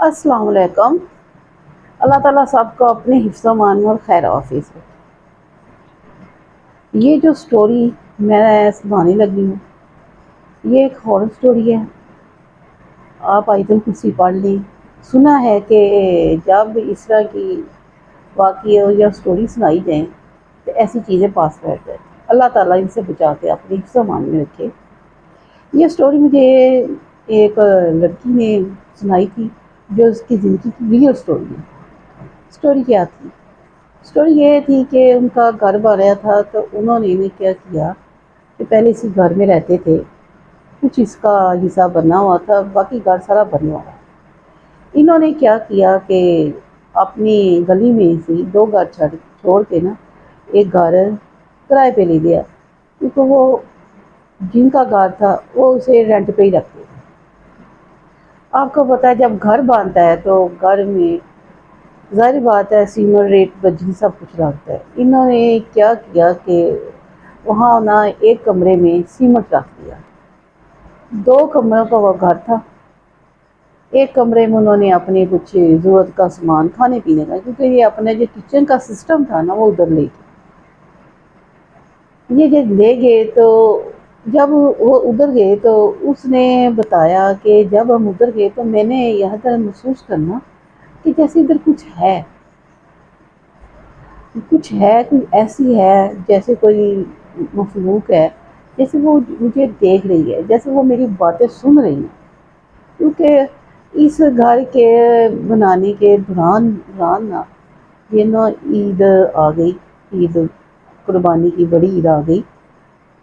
السلام علیکم۔ اللہ تعالیٰ سب کو اپنے حفظ و امان اور خیر و حافظ ہے۔ یہ جو سٹوری میں سنانے لگی ہوں یہ ایک ہارر سٹوری ہے۔ آپ آیت الکرسی پڑھ لیں۔ سنا ہے کہ جب اس طرح کی واقعہ یا سٹوری سنائی جائیں تو ایسی چیزیں پاس بیٹھ جائیں۔ اللہ تعالیٰ ان سے بچا کے اپنے حفظ و امان میں رکھے۔ یہ سٹوری مجھے ایک لڑکی نے سنائی تھی جو اس کی زندگی کی ریئل سٹوری ہے۔ سٹوری کیا تھی؟ سٹوری یہ تھی کہ ان کا گھر بن رہا تھا تو انہوں نے کیا کیا کہ پہلے اسی گھر میں رہتے تھے، کچھ اس کا حصہ بنا ہوا تھا، باقی گھر سارا بنا ہوا۔ انہوں نے کیا کیا کہ اپنی گلی میں سے 2 گھر چھوڑ کے ایک گھر کرائے پہ لے لیا، کیونکہ وہ جن کا گھر تھا وہ اسے رینٹ پہ ہی رکھتے تھے۔ آپ کو پتہ ہے جب گھر بنتا ہے تو گھر میں ظاہر بات ہے سیمنٹ ریت بجری سب کچھ لگتا ہے۔ انہوں نے کیا کیا کہ وہاں ایک کمرے میں سیمنٹ رکھ دیا۔ 2 کمروں کا وہ گھر تھا۔ ایک کمرے میں انہوں نے اپنے کچھ ضرورت کا سامان کھانے پینے کا، کیونکہ یہ اپنے جو کچن کا سسٹم تھا وہ ادھر لے گئے۔ یہ جب لے گئے تو جب وہ ادھر گئے تو اس نے بتایا کہ جب ہم ادھر گئے تو میں نے یہاں تک محسوس کرنا کہ جیسے ادھر کچھ ہے، کوئی ایسی ہے جیسے کوئی مخلوق ہے، جیسے وہ مجھے دیکھ رہی ہے، جیسے وہ میری باتیں سن رہی ہیں۔ کیونکہ اس گھر کے بنانے کے دوران عید آ گئی، عید قربانی کی بڑی عید آ گئی،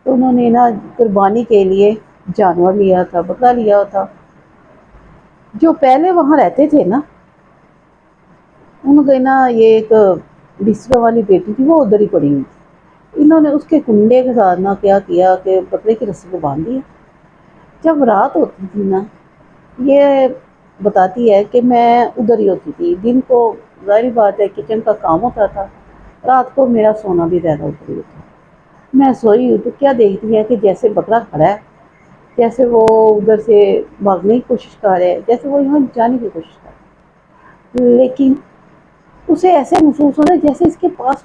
تو انہوں نے قربانی کے لیے جانور لیا تھا، بکرا لیا تھا۔ جو پہلے وہاں رہتے تھے ان کو یہ ایک بستر والی بیٹی تھی، وہ ادھر ہی پڑی ہوئی تھی۔ انہوں نے اس کے کنڈے کے ساتھ کیا کہ بکرے کی رسی کو باندھ دیا۔ جب رات ہوتی تھی یہ بتاتی ہے کہ میں ادھر ہی ہوتی تھی۔ دن کو ظاہر بات ہے کچن کا کام ہوتا تھا، رات کو میرا سونا بھی زیادہ ادھر ہی ہوتا۔ میں سوئی ہوں تو کیا دیکھتی ہے کہ جیسے بکرا کھڑا ہے، جیسے وہ ادھر سے بھاگنے کی کوشش کر رہا ہے، جیسے وہ یہاں جانے کی کوشش کر رہا ہے، لیکن اسے ایسے محسوس ہوتا ہے جیسے اس کے پاس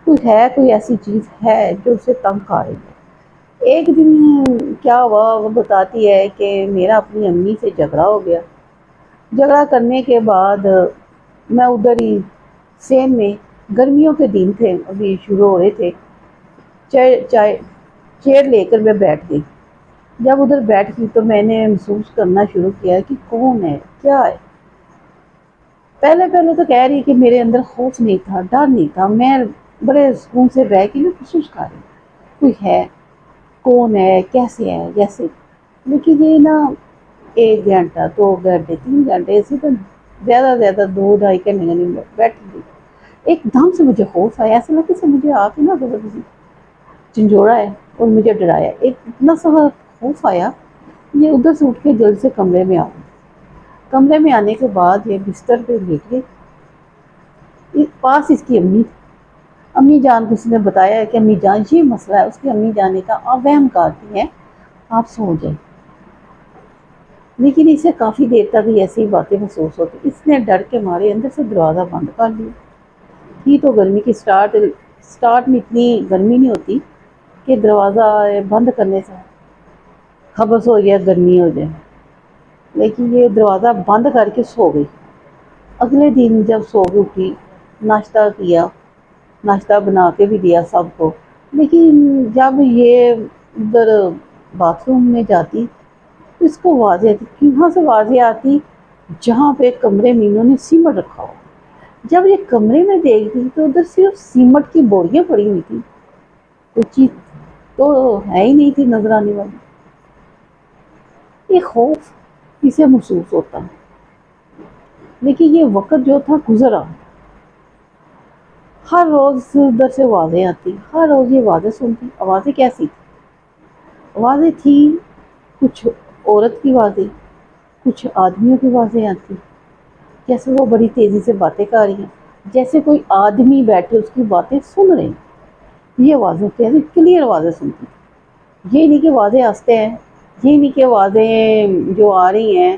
کوئی ایسی چیز ہے جو اسے تنگ کر رہی ہے۔ ایک دن کیا ہوا وہ بتاتی ہے کہ میرا اپنی امی سے جھگڑا ہو گیا۔ جھگڑا کرنے کے بعد میں ادھر ہی سین میں، گرمیوں کے دن تھے ابھی شروع ہو رہے تھے، چیئر لے کر میں بیٹھ گئی۔ جب ادھر بیٹھ گئی تو میں نے محسوس کرنا شروع کیا کہ کون ہے، کیا ہے۔ پہلے تو کہہ رہی کہ میرے اندر خوف نہیں تھا، ڈر نہیں تھا، میں بڑے سکون سے رہ کے محسوس کر رہی کوئی ہے، کون ہے، کیسے ہے، جیسے۔ لیکن یہ 1 گھنٹہ 2 گھنٹے 3 گھنٹے ایسے تو زیادہ 2-2.5 گھنٹے بیٹھی گئی۔ ایک دم سے مجھے خوف آیا، ایسا لگتا سے مجھے آ کے کسی جھنجھوڑا ہے اور مجھے ڈرایا۔ ایک اتنا سا خوف آیا، یہ ادھر سے اٹھ کے جلد سے کمرے میں آ گئی۔ کمرے میں آنے کے بعد یہ بستر پہ لیٹ گئی۔ پاس اس کی امی جان کو اس نے بتایا کہ امی جان یہ مسئلہ ہے۔ اس کی امی جان نے کہا آپ وہم کرتی ہیں، آپ سو جائیں۔ لیکن اسے کافی دیر تک ایسی باتیں محسوس ہوتی۔ اس نے ڈر کے مارے اندر سے دروازہ بند کر لیا۔ تھی تو گرمی کی سٹارٹ میں اتنی گرمی نہیں ہوتی کہ دروازہ بند کرنے سے خبر ہو جائے، گرمی ہو جائے، لیکن یہ دروازہ بند کر کے سو گئی۔ اگلے دن جب سو کے اٹھی، ناشتہ کیا، ناشتہ بنا کے بھی دیا سب کو، لیکن جب یہ ادھر باتھ روم میں جاتی تو اس کو واضح آتی، کہاں سے واضح آتی، جہاں پہ کمرے میں انہوں نے سیمنٹ رکھا ہوا۔ جب یہ کمرے میں دیکھتی تو ادھر صرف سیمنٹ کی بوریاں پڑی ہوئی تھی، کوئی چیز تو ہے ہی نہیں تھی نظر آنے والی۔ یہ خوف اسے محسوس ہوتا ہے، لیکن یہ وقت جو تھا گزرا۔ ہر روز ادھر سے آوازیں آتی، ہر روز یہ آوازیں سنتی۔ آوازیں کیسی تھی؟ آوازیں تھی کچھ عورت کی آوازیں، کچھ آدمیوں کی آوازیں آتی، جیسے وہ بڑی تیزی سے باتیں کر رہی ہیں، جیسے کوئی آدمی بیٹھے اس کی باتیں سن رہے ہیں۔ یہ آوازیں کیسی کلیئر آوازیں سنتی، یہ نہیں کہ آوازیں آستے ہیں، یہ نہیں کہ آوازیں جو آ رہی ہیں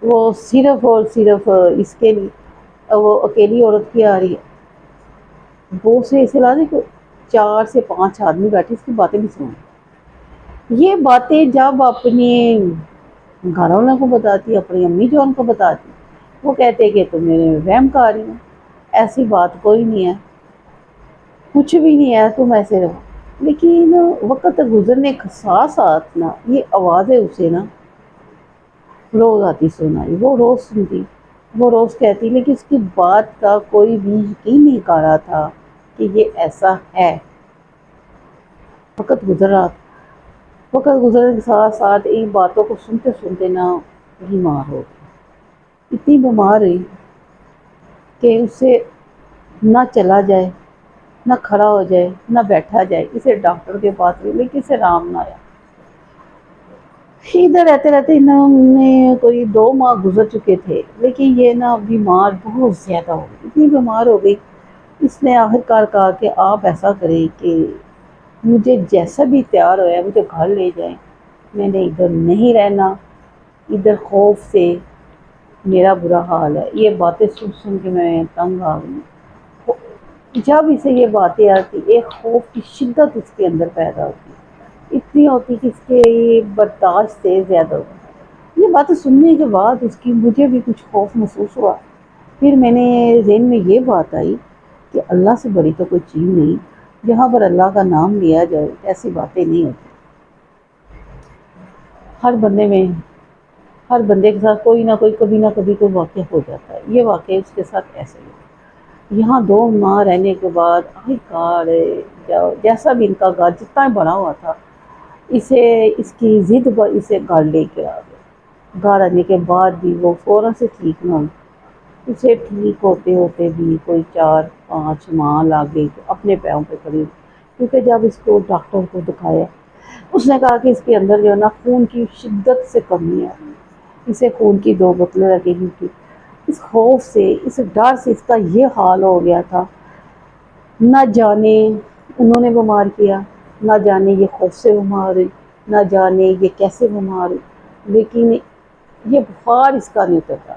وہ صرف اور صرف اس کے لیے وہ اکیلی عورت کی آ رہی ہے، وہ سے اسے لا دے کہ 4 سے 5 آدمی بیٹھے اس کی باتیں بھی سنیں. یہ باتیں جب اپنے گھر والوں کو بتاتی، اپنی امی جان کو بتاتی، وہ کہتے کہ تم میرے وہم کر رہی ہو، ایسی بات کوئی نہیں ہے، کچھ بھی نہیں ہے، تم ایسے رہو. لیکن وقت گزرنے کے ساتھ ساتھ نا یہ آوازیں اسے نا روز آتی سنائی، وہ روز سنتی، وہ روز کہتی، لیکن اس کی بات کا کوئی بھی یقین نہیں کر رہا تھا کہ یہ ایسا ہے. وقت گزر رہا تھا، وقت گزرنے کے ساتھ ساتھ ان باتوں کو سنتے سنتے نا بیمار ہو گئی. اتنی بیمار ہوئی کہ اسے نہ چلا جائے، نہ کھڑا ہو جائے، نہ بیٹھا جائے. اسے ڈاکٹر کے پاس گئی لیکن اسے آرام نہ آیا. ادھر رہتے رہتے انہوں نے کوئی 2 ماہ گزر چکے تھے، لیکن یہ نا بیمار بہت زیادہ ہو گئی، اتنی بیمار ہو گئی. اس نے آخر کار کہا کہ آپ ایسا کریں کہ مجھے جیسا بھی تیار ہوا مجھے گھر لے جائیں، میں نے ادھر نہیں رہنا، ادھر خوف سے میرا برا حال ہے. یہ باتیں سن سن کے میں تنگ آ گئی. جب اسے یہ باتیں آتی ایک خوف کی شدت اس کے اندر پیدا ہوتی، اتنی ہوتی کہ اس کے برداشت سے زیادہ ہوتی. یہ باتیں سننے کے بعد اس کی مجھے بھی کچھ خوف محسوس ہوا. پھر میں نے ذہن میں یہ بات آئی کہ اللہ سے بڑی تو کوئی چیز نہیں، جہاں پر اللہ کا نام لیا جائے ایسی باتیں نہیں ہوتی. ہر بندے میں، ہر بندے کے ساتھ کوئی نہ کوئی کبھی نہ کبھی کوئی واقعہ ہو جاتا ہے. یہ واقعہ اس کے ساتھ ایسے ہی. یہاں 2 ماہ رہنے کے بعد آئی کار جیسا بھی ان کا گھر جتنا بڑا ہوا تھا، اسے اس کی ضد پر اسے گھر لے کے آ گئے. گھر آنے کے بعد بھی وہ فوراً سے ٹھیک نہ ہوئی. اسے ٹھیک ہوتے ہوتے بھی کوئی 4 5 ماہ لگے اپنے پیروں پہ کھڑی ہوئی. کیونکہ جب اس کو ڈاکٹر کو دکھایا، اس نے کہا کہ اس کے اندر جو ہے نا خون کی شدت سے کمی ہے، اسے خون کی 2 بوتلیں لگیں گی تھی. اس خوف سے، اس ڈر سے اس کا یہ حال ہو گیا تھا. نہ جانے انہوں نے بیمار کیا، نہ جانے یہ خوف سے بیمار ہوئی، نہ جانے یہ کیسے بیمار ہوئی. لیکن یہ بخار اس کا نہیں اترتا.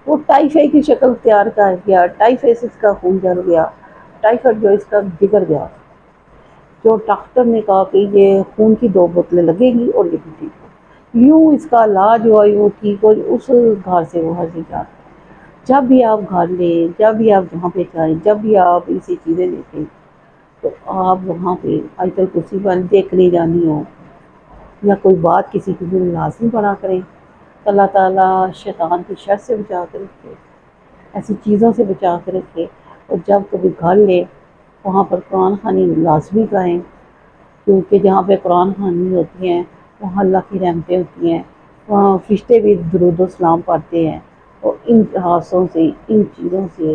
وہ ٹائیفائڈ کی شکل اختیار کر گیا، ٹائیفائڈ سے اس کا خون جل گیا، ٹائیفائڈ جو اس کا بگڑ گیا. جو ڈاکٹر نے کہا کہ یہ خون کی 2 بوتلیں لگیں گی اور یہ بھی ٹھیک ہو. یوں اس کا علاج ہوا، یوں ٹھیک ہو. اس گھر سے وہ ہر جاتا. جب بھی آپ گھر لیں، جب بھی آپ جہاں پہ جائیں، جب بھی آپ ایسی چیزیں دیکھیں تو آپ وہاں پہ آیت الکرسی پر دیکھنے جانی ہو یا کوئی بات کسی کی بھی لازمی پڑھا کریں. اللہ تعالیٰ شیطان کی شر سے بچا کے رکھے، ایسی چیزوں سے بچا کے رکھے. اور جب کبھی گھر لے وہاں پر قرآن خوانی لازمی کریں، کیونکہ جہاں پہ قرآن خوانی ہوتی ہیں وہاں اللہ کی رحمتیں ہوتی ہیں، وہاں فرشتے بھی درود و سلام پڑھتے ہیں. اور ان حادثوں سے، ان چیزوں سے،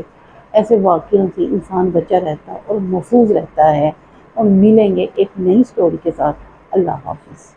ایسے واقعوں سے انسان بچا رہتا ہے اور محفوظ رہتا ہے. اور ملیں گے ایک نئی سٹوری کے ساتھ. اللہ حافظ.